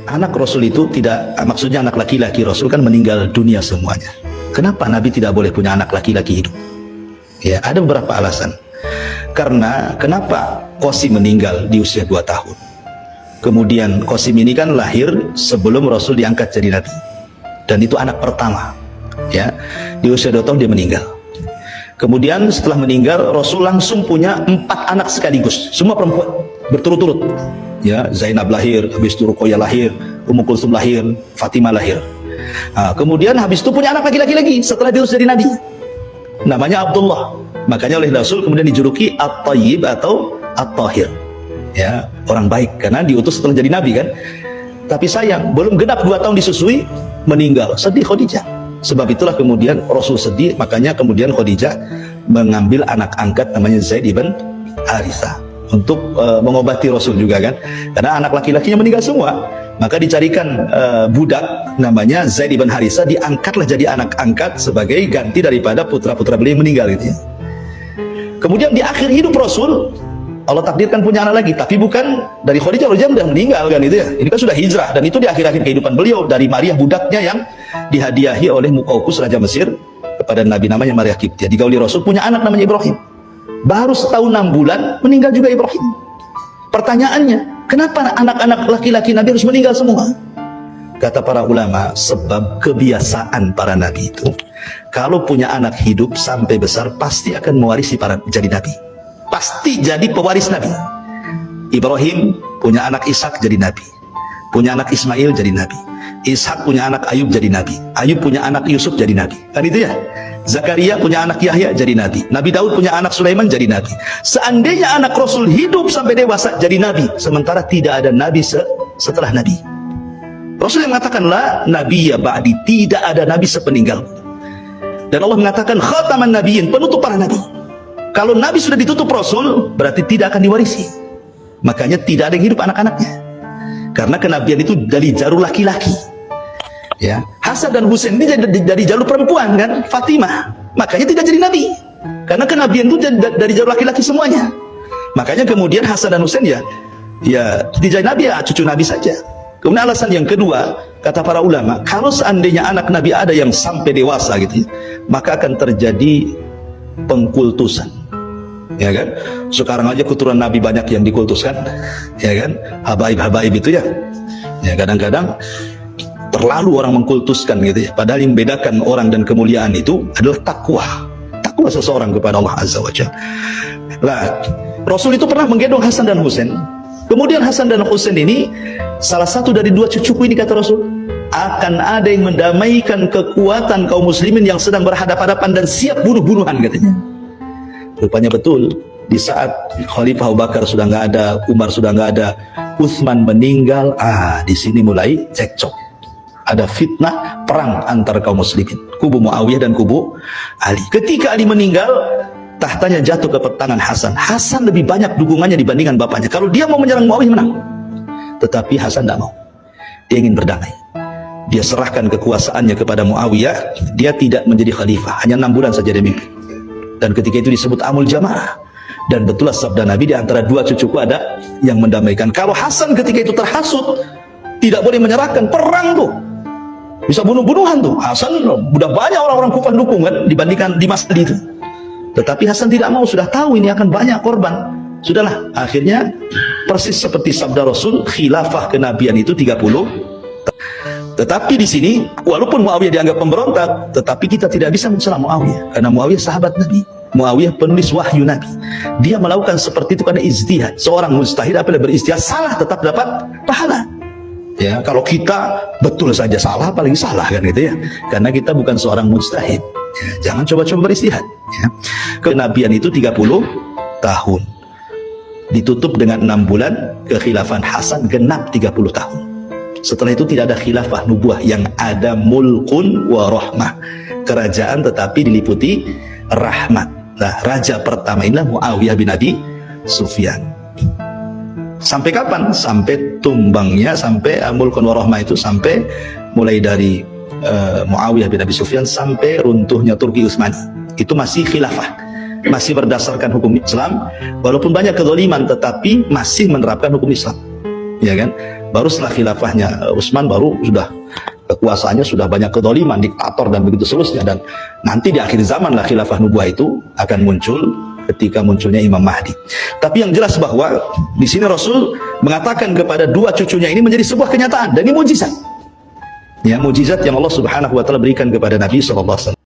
anak Rasul itu tidak, maksudnya anak laki-laki Rasul kan meninggal dunia semuanya. Kenapa Nabi tidak boleh punya anak laki-laki hidup? Ya, ada beberapa alasan. Karena kenapa Qasim meninggal di usia 2 tahun? Kemudian Qasim ini kan lahir sebelum Rasul diangkat jadi Nabi. Dan itu anak pertama. Ya, di usia 2 tahun dia meninggal. Kemudian setelah meninggal Rasul langsung punya 4 anak sekaligus, semua perempuan berturut-turut. Ya, Zainab lahir, habis itu Ruqayyah lahir, Ummu Kulsum lahir, Fatimah lahir. Nah, kemudian habis itu punya anak laki-laki lagi setelah diutus jadi Nabi. Namanya Abdullah. Makanya oleh Rasul kemudian dijuluki At-Tayyib atau At-Tahir. Ya, orang baik karena diutus setelah jadi Nabi kan. Tapi sayang, belum genap 2 tahun disusui, meninggal. Sedih Khadijah. Sebab itulah kemudian Rasul sedih, makanya kemudian Khadijah mengambil anak angkat namanya Zaid ibn Harithah untuk mengobati Rasul juga kan. Karena anak laki-lakinya meninggal semua. Maka dicarikan budak namanya Zaid ibn Harithah, diangkatlah jadi anak angkat sebagai ganti daripada putra-putra beliau yang meninggal gitu ya. Kemudian di akhir hidup Rasul Allah takdirkan punya anak lagi, tapi bukan dari Khadijah. Khadijah sudah meninggal kan itu ya. Ini kan sudah hijrah dan itu di akhir-akhir kehidupan beliau dari Maria budaknya yang dihadiahi oleh Muqawqis Raja Mesir kepada Nabi namanya Maria Qibtiyah. Digauli Rasul punya anak namanya Ibrahim. Baru setahun 6 bulan meninggal juga Ibrahim. Pertanyaannya, kenapa anak-anak laki-laki Nabi harus meninggal semua? Kata para ulama, sebab kebiasaan para Nabi itu, kalau punya anak hidup sampai besar pasti akan mewarisi para jadi Nabi. Pasti jadi pewaris Nabi. Ibrahim punya anak Ishak jadi Nabi, punya anak Ismail jadi Nabi, Ishak punya anak Ayub jadi Nabi, Ayub punya anak Yusuf jadi Nabi. Kan itu ya. Zakaria punya anak Yahya jadi Nabi, Nabi Daud punya anak Sulaiman jadi Nabi. Seandainya anak Rasul hidup sampai dewasa jadi Nabi, sementara tidak ada Nabi setelah Nabi. Rasul yang mengatakan la Nabi ya ba'di, tidak ada Nabi sepeninggalku. Dan Allah mengatakan khataman nabiyyin, penutup para Nabi. Kalau Nabi sudah ditutup Rasul, berarti tidak akan diwarisi. Makanya tidak ada yang hidup anak-anaknya. Karena kenabian itu dari jalur laki-laki. Ya, Hasan dan Husain ini dari jalur perempuan kan, Fatimah. Makanya tidak jadi Nabi. Karena kenabian itu dari jalur laki-laki semuanya. Makanya kemudian Hasan dan Husain ya tidak jadi Nabi, ya cucu Nabi saja. Kemudian alasan yang kedua, kata para ulama, kalau seandainya anak Nabi ada yang sampai dewasa gitu, maka akan terjadi pengkultusan. Ya kan? Sekarang aja keturunan Nabi banyak yang dikultuskan, ya kan? Habaib-habaib itu ya. Ya kadang-kadang terlalu orang mengkultuskan gitu ya. Padahal yang membedakan orang dan kemuliaan itu adalah takwa. Takwa seseorang kepada Allah Azza wa Jalla. Lah, Rasul itu pernah menggendong Hasan dan Husain. Kemudian Hasan dan Husain ini salah satu dari 2 cucuku ini, kata Rasul, akan ada yang mendamaikan kekuatan kaum muslimin yang sedang berhadapan-hadapan dan siap bunuh-bunuhan katanya. Rupanya betul. Di saat Khalifah Abu Bakar sudah nggak ada, Umar sudah nggak ada, Utsman meninggal, di sini mulai cekcok. Ada fitnah perang antara kaum muslimin, kubu Muawiyah dan kubu Ali. Ketika Ali meninggal, tahtanya jatuh ke tangan Hasan. Hasan lebih banyak dukungannya dibandingkan bapaknya. Kalau dia mau menyerang Muawiyah menang. Tetapi Hasan tidak mau. Dia ingin berdamai. Dia serahkan kekuasaannya kepada Muawiyah. Dia tidak menjadi khalifah, hanya 6 bulan saja dia mimpin. Dan ketika itu disebut Amul Jamaah. Dan betullah sabda Nabi, di antara 2 cucuku ada yang mendamaikan. Kalau Hasan ketika itu terhasut, tidak boleh menyerahkan, perang tuh. Bisa bunuh-bunuhan tuh. Hasan udah banyak orang-orang Kufah dukung kan dibandingkan di masa itu. Tetapi Hasan tidak mau, sudah tahu ini akan banyak korban. Sudahlah, akhirnya persis seperti sabda Rasul, khilafah kenabian itu 30. Tetapi di sini walaupun Muawiyah dianggap pemberontak, tetapi kita tidak bisa mencela Muawiyah karena Muawiyah sahabat Nabi. Muawiyah penulis wahyu Nabi. Dia melakukan seperti itu karena ijtihad. Seorang mujtahid apabila berijtihad salah tetap dapat pahala. Ya, kalau kita betul saja salah, apalagi salah kan gitu ya. Karena kita bukan seorang mujtahid. Ya, jangan coba-coba beristihad. Ya. Kenabian itu 30 tahun. Ditutup dengan 6 bulan, kekhilafan Hasan genap 30 tahun. Setelah itu tidak ada khilafah nubuah, yang ada mulkun wa rahmah. Kerajaan tetapi diliputi rahmat. Nah, raja pertama inilah Muawiyah bin Abi Sufyan. Sampai kapan? Sampai tumbangnya, sampai mulkun wa rahmah itu, sampai mulai dari Muawiyah bin Abi Sufyan sampai runtuhnya Turki Utsmani. Itu masih khilafah, masih berdasarkan hukum Islam, walaupun banyak kezaliman tetapi masih menerapkan hukum Islam. ya kan? Baru setelah khilafahnya Utsman baru sudah kekuasaannya sudah banyak kedoliman, diktator dan begitu seterusnya, dan nanti di akhir zaman lah khilafah nubuah itu akan muncul ketika munculnya Imam Mahdi. Tapi yang jelas bahwa di sini Rasul mengatakan kepada dua cucunya ini menjadi sebuah kenyataan, dan ini mujizat. Ya, mujizat yang Allah Subhanahu wa taala berikan kepada Nabi sallallahu alaihi wasallam.